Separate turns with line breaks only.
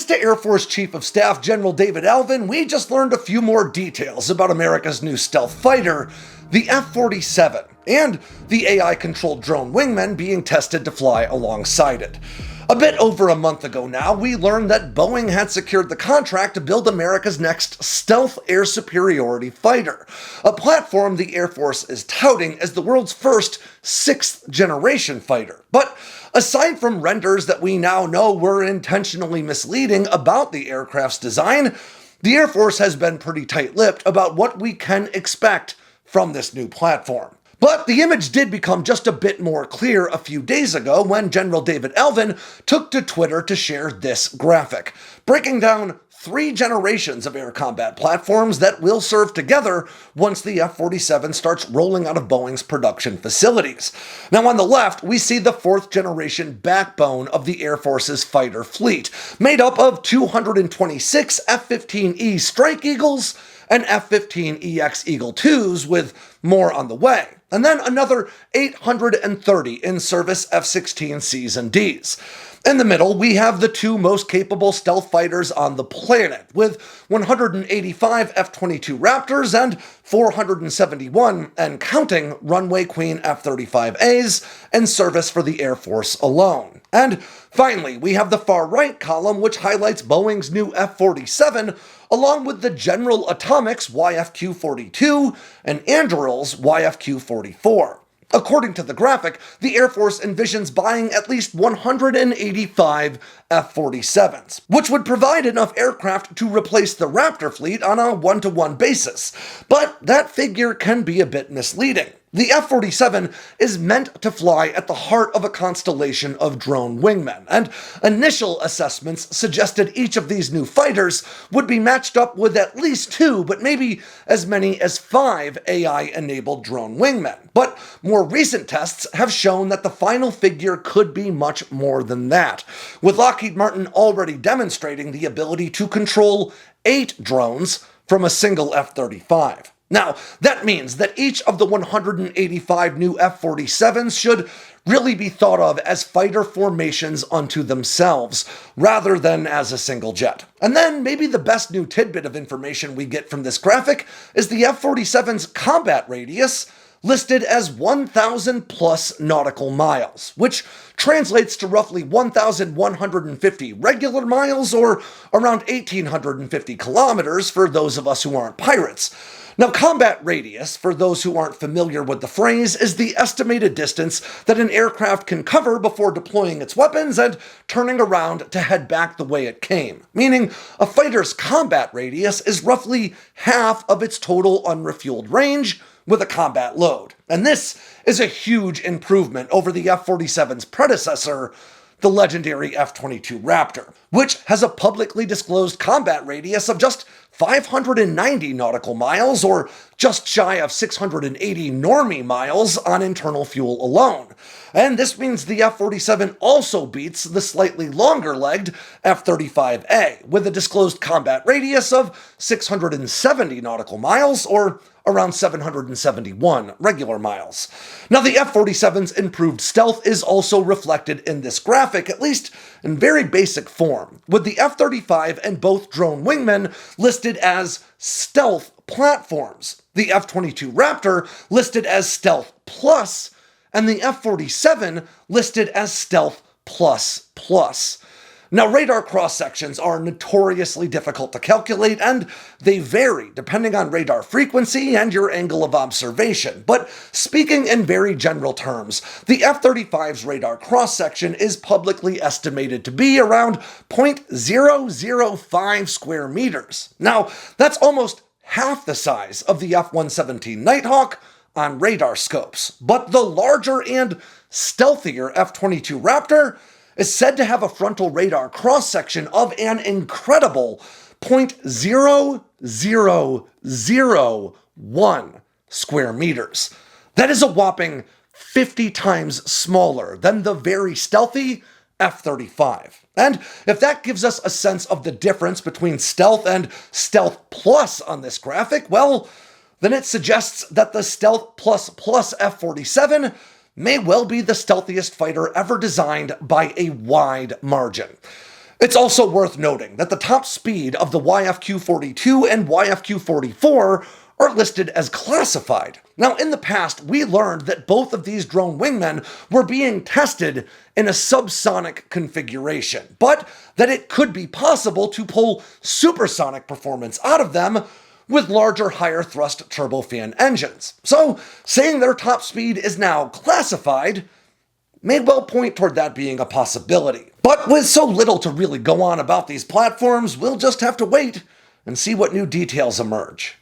Thanks to Air Force Chief of Staff General David Allvin, we just learned a few more details about America's new stealth fighter, the F-47, and the AI-controlled drone wingmen being tested to fly alongside it. A bit over a month ago now, we learned that Boeing had secured the contract to build America's next stealth air superiority fighter, a platform the Air Force is touting as the world's first sixth-generation fighter. But aside from renders that we now know were intentionally misleading about the aircraft's design, the Air Force has been pretty tight-lipped about what we can expect from this new platform. But the image did become just a bit more clear a few days ago when General David Allvin took to Twitter to share this graphic, breaking down 3 generations of air combat platforms that will serve together once the F-47 starts rolling out of Boeing's production facilities. Now on the left, we see the 4th generation backbone of the Air Force's fighter fleet, made up of 226 F-15E Strike Eagles and F-15EX Eagle IIs, with more on the way, and then another 830 in-service F-16Cs and Ds. In the middle, we have the 2 most capable stealth fighters on the planet, with 185 F-22 Raptors and 471, and counting, Runway Queen F-35As in service for the Air Force alone. And finally, we have the far right column, which highlights Boeing's new F-47, along with the General Atomics YFQ-42 and Anduril's YFQ-44. According to the graphic, the Air Force envisions buying at least 185 F-47s, which would provide enough aircraft to replace the Raptor fleet on a one-to-one basis. But that figure can be a bit misleading. The F-47 is meant to fly at the heart of a constellation of drone wingmen, and initial assessments suggested each of these new fighters would be matched up with at least 2, but maybe as many as 5 AI-enabled drone wingmen. But more recent tests have shown that the final figure could be much more than that, with Lockheed Martin already demonstrating the ability to control 8 drones from a single F-35. Now, that means that each of the 185 new F-47s should really be thought of as fighter formations unto themselves, rather than as a single jet. And then, maybe the best new tidbit of information we get from this graphic is the F-47's combat radius, listed as 1,000 plus nautical miles, which translates to roughly 1,150 regular miles, or around 1,850 kilometers for those of us who aren't pirates. Now, combat radius, for those who aren't familiar with the phrase, is the estimated distance that an aircraft can cover before deploying its weapons and turning around to head back the way it came, meaning a fighter's combat radius is roughly half of its total unrefueled range with a combat load. And this is a huge improvement over the F-47's predecessor, the legendary F-22 Raptor, which has a publicly disclosed combat radius of just 590 nautical miles, or just shy of 680 normie miles on internal fuel alone. And this means the F-47 also beats the slightly longer-legged F-35A, with a disclosed combat radius of 670 nautical miles, or around 771 regular miles. Now, the F-47's improved stealth is also reflected in this graphic, at least in very basic form, with the F-35 and both drone wingmen listed as stealth platforms, the F-22 Raptor listed as Stealth Plus, and the F-47 listed as Stealth Plus Plus. Now, radar cross-sections are notoriously difficult to calculate, and they vary depending on radar frequency and your angle of observation. But speaking in very general terms, the F-35's radar cross-section is publicly estimated to be around 0.005 square meters. Now, that's almost half the size of the F-117 Nighthawk on radar scopes. But the larger and stealthier F-22 Raptor is said to have a frontal radar cross-section of an incredible 0.0001 square meters. That is a whopping 50 times smaller than the very stealthy F-35. And if that gives us a sense of the difference between stealth and Stealth Plus on this graphic, well, then it suggests that the Stealth Plus Plus F-47 may well be the stealthiest fighter ever designed by a wide margin. It's also worth noting that the top speed of the YFQ-42 and YFQ-44 are listed as classified. Now, in the past, we learned that both of these drone wingmen were being tested in a subsonic configuration, but that it could be possible to pull supersonic performance out of them with larger, higher thrust turbofan engines. So, saying their top speed is now classified may well point toward that being a possibility. But with so little to really go on about these platforms, we'll just have to wait and see what new details emerge.